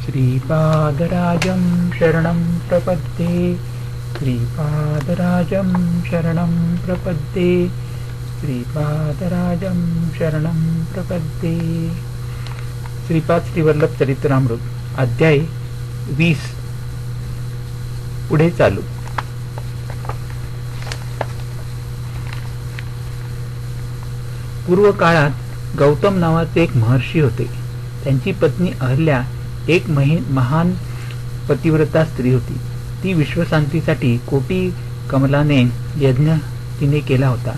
श्रीपादराजं शरणं प्रपद्ये श्रीपादराजं शरणं प्रपद्ये श्रीपादराजं शरणं प्रपद्ये। श्रीपाद श्रीवल्लभ चरित्रामृत अध्याय 20 पुढे चालू। पूर्व काळात गौतम नावाचे एक महर्षी होते। त्यांची पत्नी अहल्या एक महान पतिव्रता स्त्री होती। ती विश्वशांतीसाठी कोटी कमलाने यज्ञ तिने केला होता।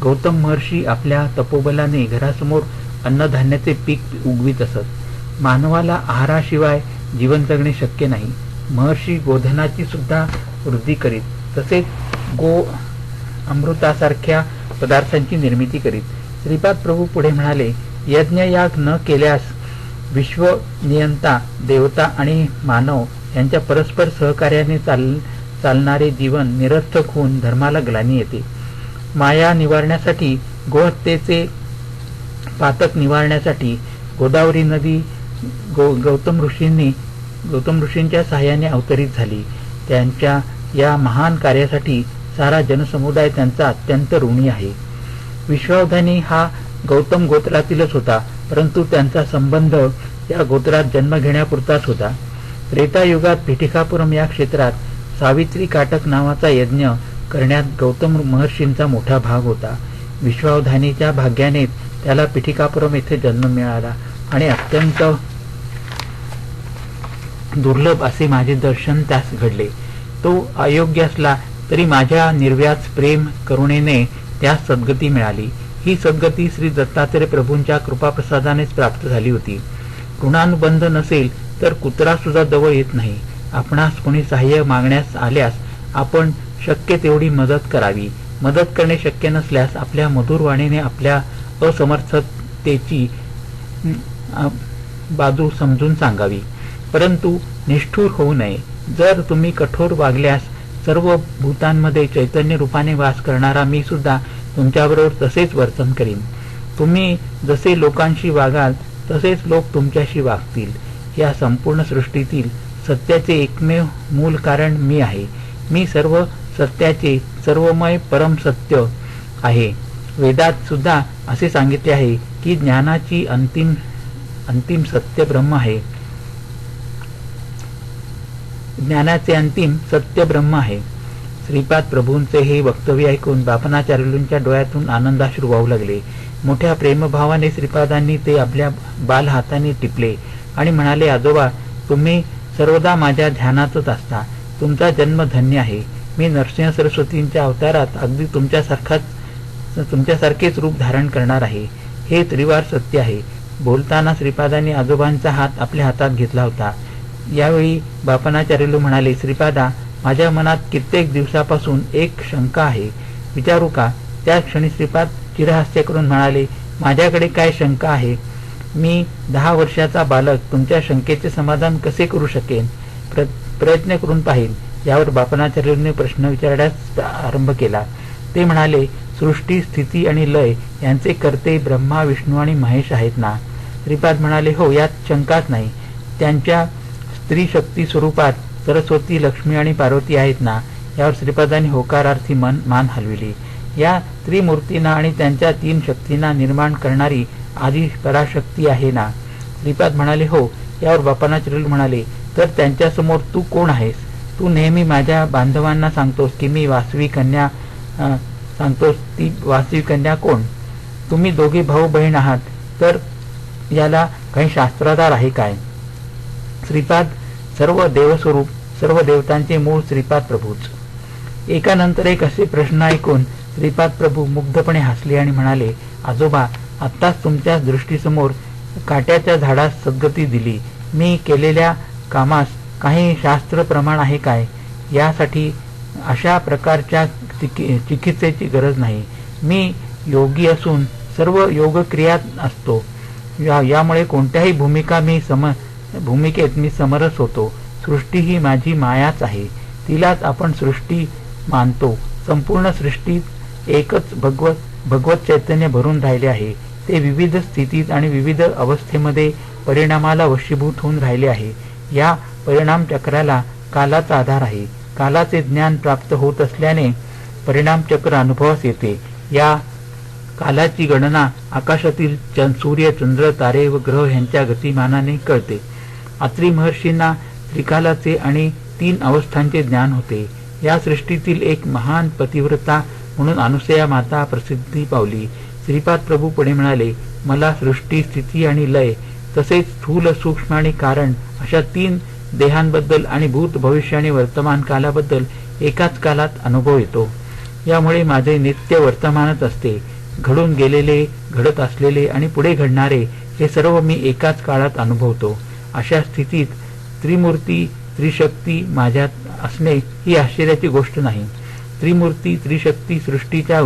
गौतम महर्षी आपल्या तपोबलाने घरासमोर अन्नधान्याचे पीक उगवीत असत। मानवाला आहाराशिवाय जीवन जगणे शक्य नाही। महर्षी गोधनाची सुद्धा वृद्धी करीत, तसेच गो अमृतासारख्या पदार्थांची निर्मिती करीत। श्रीपाद प्रभू पुढे म्हणाले, यज्ञयाग न केल्यास विश्वनियंता देवता आणि मानव यांच्या परस्पर सहकार्याने चालणारे जीवन निरर्थक होऊन धर्माला ग्लानी येते। माया निवारण्यासाठी, गोहत्येचे पातक निवारण्यासाठी गोदावरी नदी गौतम ऋषींच्या सहाय्याने अवतरित झाली। त्यांच्या या महान कार्यासाठी सारा जनसमुदाय त्यांचा अत्यंत ऋणी आहे। विश्वावधानी हा गौतम गोत्रातीलच होता, परंतु त्यांचा संबंध या गोत्रात जन्म घेण्यापुरताच होता। त्रेतायुगात पिठिकापुरम या क्षेत्रात सावित्री काटक नावाचा यज्ञ करण्यात गौतम महर्षींचा मोठा भाग होता। विश्वावधानीच्या भाग्याने त्याला पिठिकापुरम येथे जन्म मिळाला आणि अत्यंत दुर्लभ असे माझे दर्शन त्यास घडले। तो अयोग्य असला तरी माझ्या निर्व्याज प्रेम करुणेने त्यास सद्गती मिळाली। ही सद्गती श्री दत्तात्रय प्रभूंच्या कृपाप्रसादानेच प्राप्त झाली होती। ऋणानुबंध नसेल तर कुत्रा सुद्धा जवळ येत नाही। आपणास कोणी सहाय्य मागण्यास आल्यास आपण शक्य तेवढी मदत करावी। मदत करणे शक्य नसल्यास आपल्या मधुर वाणीने आपल्या असमर्थतेची बाजू समजून सांगावी, परंतु निष्ठुर होऊ नये। जर तुम्ही कठोर वागल्यास सर्व भूतांमध्ये चैतन्य रूपाने वास करणारा मी सुद्धा तुमच्याबरोबर तसेच वर्तन करीन। तुम्ही जसे लोकांशी वागाल तसेच लोक तुमच्याशी वागतील। या संपूर्ण सृष्टीतील सत्याचे एकमेव मूल कारण मी आहे। मी सर्व सत्याचे सर्वमय परम सत्य आहे। वेदात सुद्धा असे सांगितले आहे की ज्ञानाची अंतिम सत्य ब्रह्म आहे। ज्ञानाचे अंतिम सत्य ब्रह्म आहे। श्रीपाद प्रभूंचे हे वक्तव्य ऐकून बापनाचार्यूंच्या डोळ्यातून आनंदाश्रू वाहू लागले। मोठ्या प्रेमभावाने श्रीपादांनी ते आपल्या बाल हाताने टिपले आणि म्हणाले, आजोबा, तुम्ही सर्वदा माझ्या ध्यानातच असता। तुमचा जन्म धन्य आहे। मी नरसिंह सरस्वतींच्या अवतारात अगदी तुमच्यासारखेच रूप धारण करणार आहे। हे त्रिवार सत्य आहे। बोलताना श्रीपादांनी आजोबांचा हात आपल्या हातात घेतला होता। यावेळी बापनाचार्युलू म्हणाले, श्रीपादा, माझ्या मनात कित्येक दिवसापासून एक शंका आहे, विचारू का? त्या क्षणी श्रीपाद चिरहास्य करून म्हणाले, माझ्याकडे काय शंका आहे? मी 10 वर्षाचा बालक तुमच्या शंकेचे समाधान कसे करू शकेन? प्रयत्न करून पाहिल। यावर बापनाचार्यूंनी प्रश्न विचारण्यास आरंभ केला। ते म्हणाले, सृष्टी, स्थिती आणि लय यांचे कर्ते ब्रह्मा, विष्णू आणि महेश आहेत ना? श्रीपाद म्हणाले, हो, यात शंकाच नाही। त्यांच्या स्त्री शक्ती स्वरूपात सरस्वती, लक्ष्मी आणि पार्वती आहेत ना? यावर श्रीपादांनी होकारार्थी मान हलविली। या त्रिमूर्तींना आणि त्यांच्या 3 शक्तींना निर्माण करणारी आदी पराशक्ती आहे ना? श्रीपाद म्हणाले, हो। यावर बापनाचार्य म्हणाले, तर त्यांच्यासमोर तू कोण आहेस? तू नेहमी माझ्या बांधवांना सांगतोस की मी वासवी कन्या सांगतोस, ती वासवी कन्या कोण? तुम्ही दोघे भाऊ बहीण आहात, तर याला काही शास्त्राधार आहे काय? श्रीपाद सर्व देवस्वरूप, सर्व देवतांचे मूळ श्रीपाद प्रभूच। एकानंतर एक असे प्रश्न ऐकून श्रीपाद प्रभू मुग्धपणे हसले आणि म्हणाले, आजोबा, आत्ताच तुमच्या दृष्टीसमोर काट्याच्या झाडास सद्गती दिली। मी केलेल्या कामास काही शास्त्र प्रमाण आहे काय? यासाठी अशा प्रकारच्या चिकित्सेची गरज नाही। मी योगी असून सर्व योगक्रियात असतो। यामुळे कोणत्याही भूमिकेत मी समरस होतो। सृष्टी ही माझी मायाच आहे, तिलाच आपण सृष्टी मानतो। संपूर्ण सृष्टीत एकच भगवत चैतन्य भरून राहिले आहे। ते विविध स्थितीत आणि विविध अवस्थेमध्ये परिणामाला वशीभूत होऊन राहिले आहे. या परिणाम चक्राला कालाचा आधार आहे. कालाचे ज्ञान प्राप्त होत असल्याने परिणाम चक्र अनुभवास येते. या कालाची गणना आकाशातील सूर्य, चंद्र, तारे व ग्रह यांच्या गतिमानाने कळते. अत्री महर्षींना त्रिकालाचे आणि 3 अवस्थांचे ज्ञान होते. या सृष्टीतील एक महान पतिव्रता म्हणून अनुसया माता प्रसिद्धी पावली. श्रीपाद प्रभू पुढे म्हणाले, मला सृष्टी, स्थिती आणि लय तसेच स्थूल, सूक्ष्म आणि कारण अशा 3 देहांबद्दल आणि भूत, भविष्य आणि वर्तमान कालाबद्दल एकाच कालात अनुभव येतो. यामुळे माझे नित्य वर्तमानच असते. घडून गेलेले, घडत असलेले आणि पुढे घडणारे हे सर्व मी एकाच काळात अनुभवतो. अशा स्थितीत त्रिमूर्ती, त्रिशक्ती माझ्यात असणे ही आश्चर्याची गोष्ट नाही. त्रिमूर्ती, त्रिशक्ती सृष्टीच्या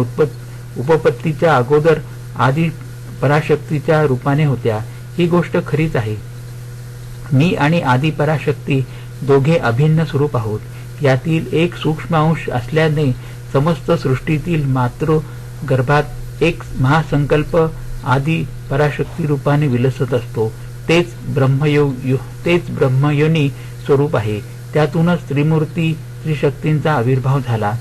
उपपत्तीच्या अगोदर आदी पराशक्तीच्या रूपाने होत्या, ही गोष्ट खरीच आहे. मी आणि आदी पराशक्ती दोघे अभिन्न स्वरूप आहोत. यातील एक सूक्ष्म अंश असल्याने समस्त सृष्टीतील मातृ गर्भात एक महासंकल्प आदी पराशक्ती रूपाने विलसत असतो. तेच ब्रह्मयोनी स्वरूप आहे. त्यातूनच त्रिमूर्ती, त्रिशक्तींचा आविर्भाव झाला.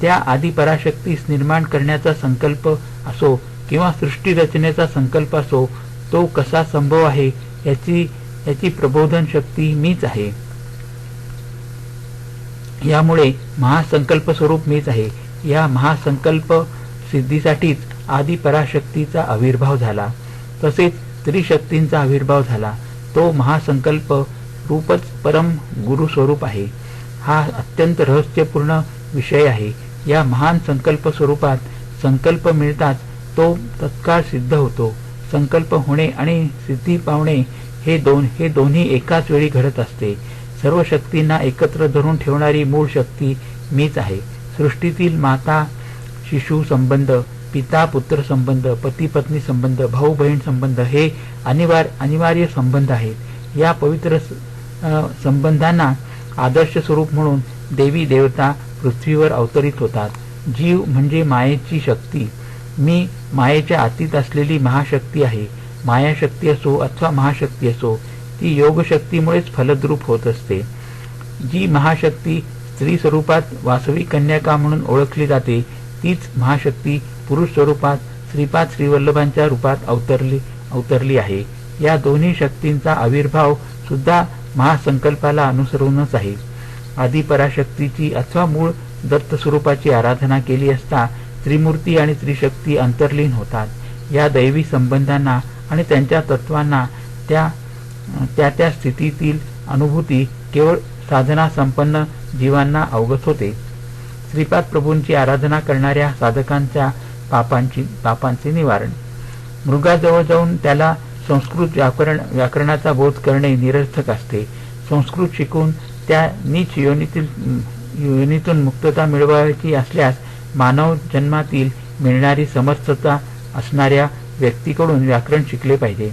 त्या आदी पराशक्तीस निर्माण करण्याचा संकल्प असो किंवा सृष्टी रचनेचा संकल्प असो, तो कसा संभव आहे याची प्रबोधन शक्ती मीच आहे. यामुळे महासंकल्प स्वरूप मीच आहे. या महासंकल्प सिद्धीसाठीच आदी पराशक्तीचा आविर्भाव झाला. तसेच त्रिशक्तींचा आविर्भाव झाला. तो महासंकल्प रूपच परम गुरु स्वरूप आहे. हा अत्यंत रहस्यपूर्ण विषय आहे. या महान संकल्प स्वरूपात संकल्प मिळताच तो तत्काळ सिद्ध होतो. संकल्प होणे आणि सिद्धी पावणे हे दोन्ही एकाच वेळी घडत असते. सर्व शक्तींना एकत्र धरून ठेवणारी मूळ शक्ती मीच आहे. सृष्टीतील माता शिशु संबंध, पिता पुत्र संबंध, पती पत्नी संबंध, भाऊ बहीण संबंध हे अनिवार्य संबंध आहेत. या पवित्र संबंधांना आदर्श स्वरूप म्हणून देवी देवता पृथ्वीवर अवतरित होतात. जीव म्हणजे मायेची शक्ती. मी मायेच्या आतीत असलेली महाशक्ती आहे. मायाशक्ती असो अथवा महाशक्ती असो, ती योगशक्तीमुळेच फलद्रूप होत असते. जी महाशक्ती स्त्री स्वरूपात वासवी कन्याका म्हणून ओळखली जाते, तीच महाशक्ती पुरुष स्वरूपात श्रीपाद श्रीवल्लभांच्या रूपात अवतरली आहे. या दोन्ही शक्तींचा आविर्भाव सुद्धा महासंकल्पाला अनुसरूनच आहे. आदी पराशक्तीची अथवा मूळ दत्त स्वरूपाची आराधना केली असता त्रिमूर्ती आणि त्रिशक्ती अंतर्लीन होतात. या दैवी संबंधांना आणि त्यांच्या तत्वांना त्या स्थितीतील अनुभूती केवळ साधना संपन्न जीवांना अवगत होते. श्रीपाद प्रभूंची आराधना करणाऱ्या साधकांच्या पापांचे निवारण. मृगाजवळ जाऊन त्याला संस्कृत व्याकरणाचा बोध करणे निरर्थक असते. संस्कृत शिकून त्या नीच योनीतून मुक्तता मिळवायची असल्यास मानव जन्मातील मिळणारी समर्थता असणाऱ्या व्यक्तीकडून व्याकरण शिकले पाहिजे.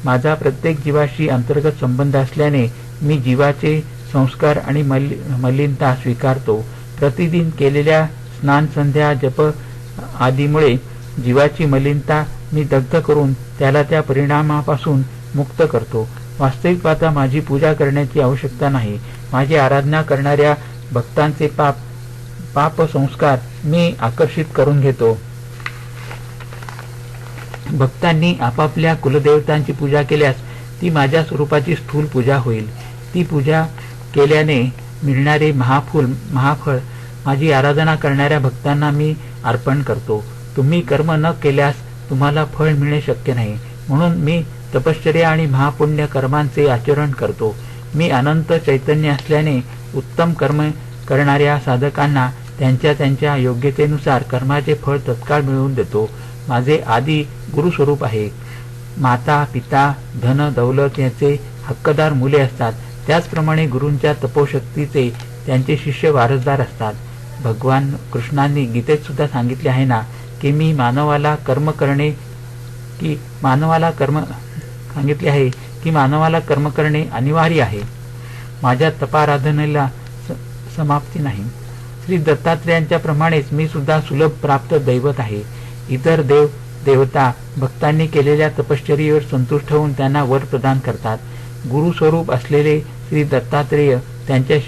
माझा प्रत्येक जीवाशी अंतर्गत संबंध असल्याने मी जीवाचे संस्कार आणि मलिनता स्वीकारतो. प्रतिदिन केलेल्या स्नान, संध्या, जप आदीमुळे जीवाची मलिनता मी दग्ध करून त्याला त्या परिणामापासून मुक्त करतो. वास्तविक पाहता माझी पूजा करण्याची आवश्यकता नाही. माझी आराधना करणाऱ्या भक्तांचे पाप संस्कार मी आकर्षित करून घेतो. भक्तांनी आपापल्या कुलदेवतांची पूजा केल्यास ती माझ्या स्वरूपाची स्थूल पूजा होईल. ती पूजा केल्याने मिळणारे महाफळ माझी आराधना करणाऱ्या भक्तांना मी अर्पण करतो. तुम्ही कर्म न केल्यास तुम्हाला फळ मिळणे शक्य नाही. म्हणून मी तपश्चर्या आणि महापुण्य कर्मांचे आचरण करतो. मी अनंत चैतन्य असल्याने उत्तम कर्म करणाऱ्या साधकांना त्यांच्या योग्यतेनुसार कर्माचे फळ तत्काळ मिळवून देतो. माझे आदी गुरुस्वरूप आहे. माता, पिता, धन, दौलत याचे हक्कदार मुले असतात. त्याचप्रमाणे गुरूंच्या तपोशक्तीचे त्यांचे शिष्य वारसदार असतात. भगवान कृष्णांनी गीतेत सुद्धा सांगितले आहे ना की मानवाला कर्म करणे अनिवार्य आहे. माझ्या तपाराधनेला समाप्ती नाही. श्री दत्तात्रेयांच्या प्रमाणेच मी सुद्धा सुलभ प्राप्त दैवत आहे. इतर देव देवता भक्तांनी केलेल्या तपश्चर्येवर संतुष्ट होऊन त्यांना वर प्रदान करतात. गुरुस्वरूप असलेले श्री दत्तात्रेय त्यांच्या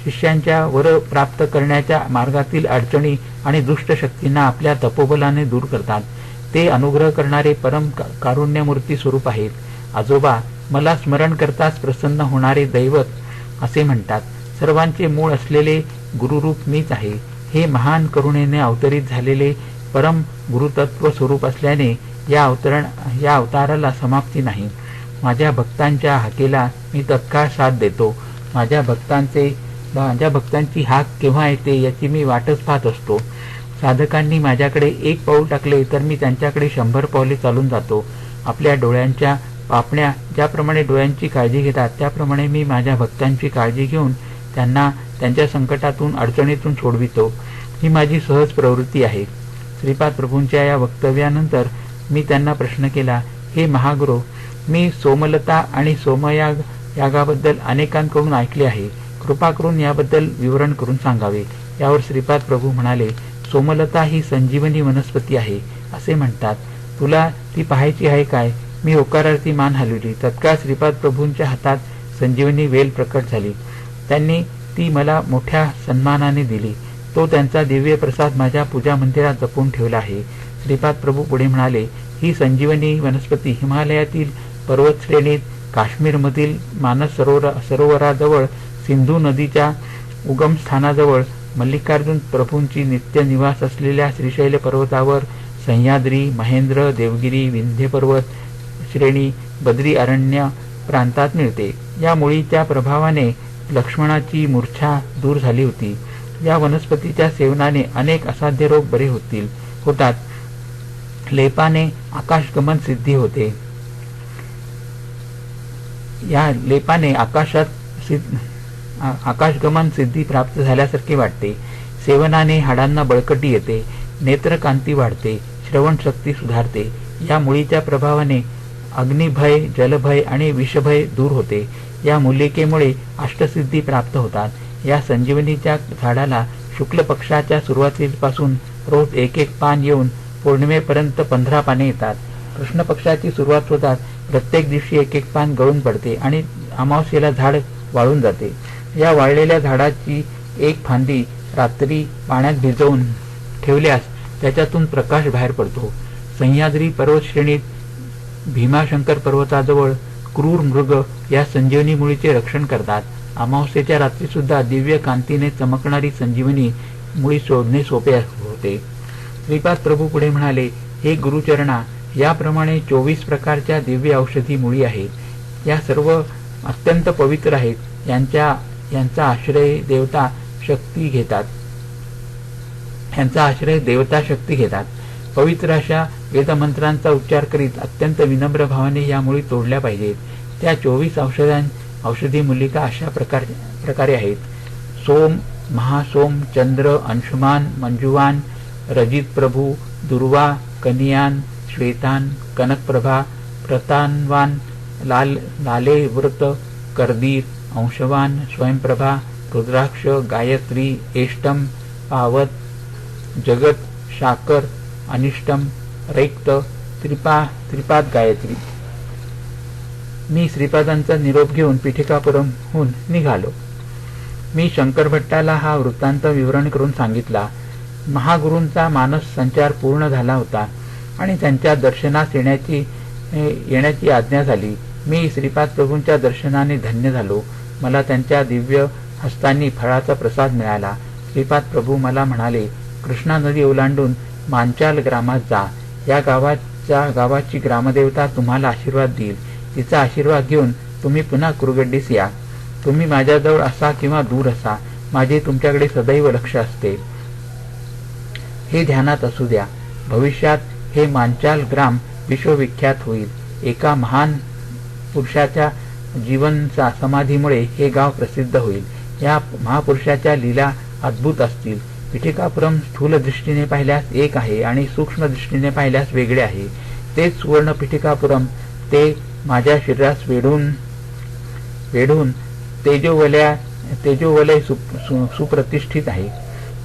शिष्यांच्या वर प्राप्त करण्याच्या मार्गातील अडचणी आणि दुष्ट शक्तींना आपल्या तपोबलाने दूर करतात. ते अनुग्रह करणारे परम कारुण्यमूर्ती स्वरूप आहेत. आजोबा मला स्मरण करताच प्रसन्न होणारे दैवत असे म्हणतात. सर्वांचे मूळ असलेले गुरुरूप मीच आहे. हे महान करुणेने अवतरित झालेले परम गुरुतत्व स्वरूप असल्याने या अवताराला समाप्ती नाही. माझ्या भक्तांच्या हाकेला मी तत्काळ साथ देतो. माझ्या भक्तांची हाक केव्हा येते याची मी वाटच पाहत असतो. साधकांनी माझ्याकडे एक पाऊल टाकले तर मी त्यांच्याकडे 100 पावले चालून जातो. आपल्या डोळ्यांच्या पापण्या ज्याप्रमाणे डोळ्यांची काळजी घेतात त्याप्रमाणे मी माझ्या भक्तांची काळजी घेऊन त्यांना त्यांच्या संकटातून अडचणीतून सोडवितो. ही माझी सहज प्रवृत्ती आहे. श्रीपाद प्रभूंच्या या वक्तव्यानंतर मी त्यांना प्रश्न केला, हे महागुरू, मी सोमलता आणि सोमयाग यागाबद्दल अनेकांकडून ऐकले आहे. कृपा करून याबद्दल विवरण करून सांगावे. यावर श्रीपाद प्रभू म्हणाले, सोमलता ही संजीवनी वनस्पती आहे असे म्हणतात. तुला ती पाहायची आहे काय? मी होकारार्थी मान हलवली. तत्काळ श्रीपाद प्रभूंच्या हातात संजीवनी वेल प्रकट झाली. त्यांनी ती मला मोठ्या सन्मानाने दिली. तो त्यांचा दिव्य प्रसाद माझ्या पूजा मंदिरात जपून ठेवला आहे. श्रीपाद प्रभू पुढे म्हणाले, ही संजीवनी वनस्पती हिमालयातील पर्वत श्रेणीत, काश्मीरमधील मानस सरोवराजवळ, सिंधू नदीच्या उगमस्थानाजवळ, मल्लिकार्जुन प्रभूंची नित्य निवास असलेल्या श्रीशैल पर्वतावर, सह्याद्री, महेंद्र, देवगिरी, विंध्य पर्वत श्रेणी, बद्री अरण्य प्रांतात मिळते. या मुळीच्या प्रभावाने लक्ष्मणाची मूर्छा दूर झाली होती. या वनस्पतीच्या सेवनाने अनेक असाध्य रोग बरे होतात. लेपाने आकाशगमन सिद्धी होते. या लेपाने आकाशगमन सिद्धी प्राप्त झाल्यासारखे वाटते. सेवनाने हाडांना बळकटी येते, नेत्रकांती वाढते, श्रवणशक्ती सुधारते. या मुळीच्या प्रभावाने अग्निभय, जलभय आणि विषभय दूर होते. या मूलिकेमुळे अष्टसिद्धी प्राप्त होतात. या संजीवनीच्या झाडाला शुक्ल पक्षाच्या सुरुवातीपासून रोज एक पान येऊन पौर्णिमेपर्यंत 15 पाने येतात. कृष्ण पक्षाची सुरुवात होतात प्रत्येक दिवशी एक पान गळून पडते आणि अमावस्येला झाड वाळून जाते. या वाळलेल्या झाडाची एक फांदी रात्री पाण्यात भिजवून ठेवल्यास त्याच्यातून प्रकाश बाहेर पडतो. सह्याद्री पर्वतश्रेणीत भीमाशंकर पर्वताजवळ क्रूर मृग या संजीवनी मुळीचे रक्षण करतात. अमावस्येच्या रात्री सुद्धा दिव्य कांतीने चमकणारी संजीवनी मुळी शोधणे सोपे होते. श्रीपाद प्रभू पुढे म्हणाले, हे गुरुचरणा, याप्रमाणे 24 प्रकारच्या दिव्य औषधी मुळी आहेत. या सर्व अत्यंत पवित्र आहेत. यांचा आश्रय देवता शक्ती घेतात. पवित्र अशा वेदमंत्रांचा उच्चार करीत अत्यंत विनम्र भावाने या मुळी तोडल्या पाहिजेत. त्या 24 औषधी मूलिका अशा प्रकारे आहेत: सोम, महासोम, चंद्र, अंशुमान, मंजुवान, रजित प्रभू, दुर्वा, कनियान, श्वेतान, कनकप्रभा, प्रतानवान, लाले व्रत, करदीर, अंशवान, स्वयंप्रभा, रुद्राक्ष, गायत्री, एष्टम, पावत, जगत, शाकर, अनिष्टम, रैक्त, त्रिपाद गायत्री. मी श्रीपादांचा निरोप घेऊन पीठिकापुरमहून निघालो. मी शंकर भट्टाला हा वृत्तांत विवरण करून सांगितला. महागुरूंचा मानस संचार पूर्ण झाला होता आणि त्यांच्या दर्शनास येण्याची आज्ञा झाली. मी श्रीपाद प्रभूंच्या दर्शनाने धन्य झालो. मला त्यांच्या दिव्य हस्तांनी फळाचा प्रसाद मिळाला. श्रीपाद प्रभू मला म्हणाले, कृष्णा नदी ओलांडून मांचाल ग्रामात जा. या गावाची ग्रामदेवता तुम्हाला आशीर्वाद देईल. तिचा आशीर्वाद घेऊन तुम्ही पुन्हा कुरगड्डीस या. तुम्ही माझ्याजवळ असा किंवा दूर असा, माझे तुमच्याकडे सदैव लक्ष असते. हे ध्यानात असू द्या. भविष्यात हे मांचाल ग्राम विश्वविख्यात होईल. एका महान पुरुषाच्या जीवन समाधीमुळे हे गाव प्रसिद्ध होईल. या महापुरुषाच्या लीला अद्भुत असतील. पीठिकापुरम स्थूल दृष्टीने पाहिल्यास एक आहे आणि सूक्ष्म दृष्टीने पाहिल्यास वेगळे आहे. तेच सुवर्ण पीठिकापुरम ते माझ्या शरीरास वेढून तेजोवलय सुप्रतिष्ठित आहे.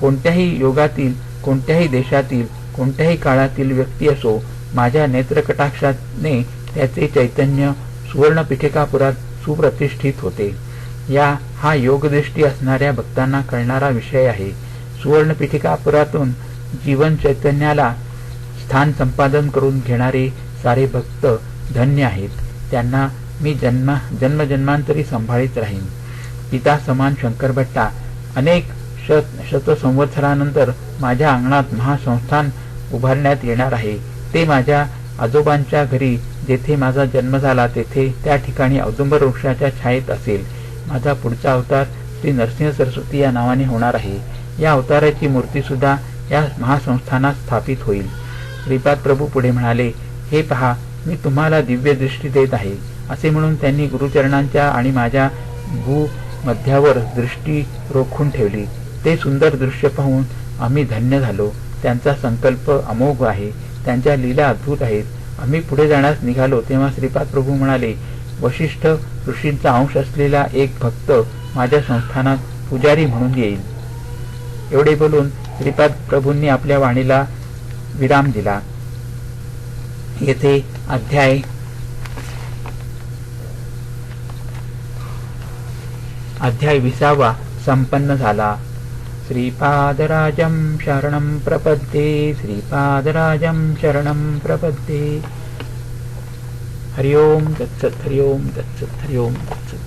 कोणत्याही योगातील, कोणत्याही देशातील, कोणत्याही काळातील व्यक्ती असो, माझ्या नेत्रकटाक्षाने त्याचे चैतन्य सुवर्णपीठिकापुरात सुप्रतिष्ठित होते. हा योगदृष्टी असणाऱ्या भक्तांना कळणारा विषय आहे. सुवर्णपीठिकापुरातून जीवन चैतन्याला स्थान संपादन करून घेणारे सारे भक्त धन्य आहेत. त्यांना मी जन्मजन्मांतरी सांभाळीत राहीन. पिता समान शंकरभट्टा अनेक शतसंवत्सरानंतर माझ्या अंगणात महासंस्थान उभारण्यात येणार आहे. ते माझ्या आजोबांच्या घरी जेथे माझा जन्म झाला तेथे त्या ठिकाणी औदुंबर वृक्षाच्या छायेत असेल. माझा पुढचा अवतार श्री नरसिंह सरस्वती या नावाने होणार आहे. या अवताराची मूर्ती सुद्धा या महासंस्थानात स्थापित होईल. श्रीपाद प्रभू पुढे म्हणाले, हे पहा, मी तुम्हाला दिव्य दृष्टी देत आहे. असे म्हणून त्यांनी गुरुचरणांच्या आणि माझ्या भूमध्यावर दृष्टी रोखून ठेवली. ते सुंदर दृश्य पाहून आम्ही धन्य झालो. त्यांचा संकल्प अमोघ आहे. त्यांच्या लीला अद्भुत आहेत. आम्ही पुढे जाण्यास निघालो तेव्हा श्रीपाद प्रभू म्हणाले, वशिष्ठ ऋषींचा अंश असलेला एक भक्त माझ्या संस्थानात पुजारी म्हणून येईल. एवढे बोलून श्रीपाद प्रभूंनी आपल्या वाणीला विराम दिला. येथे अध्याय 20 संपन्न झाला. श्रीपादराजं शरणं प्रपद्ये. श्रीपादराजं शरणं प्रपद्ये. हरि ओम तत्सत्. हरि ओम तत्सत्. हरि ओम तत्सत्.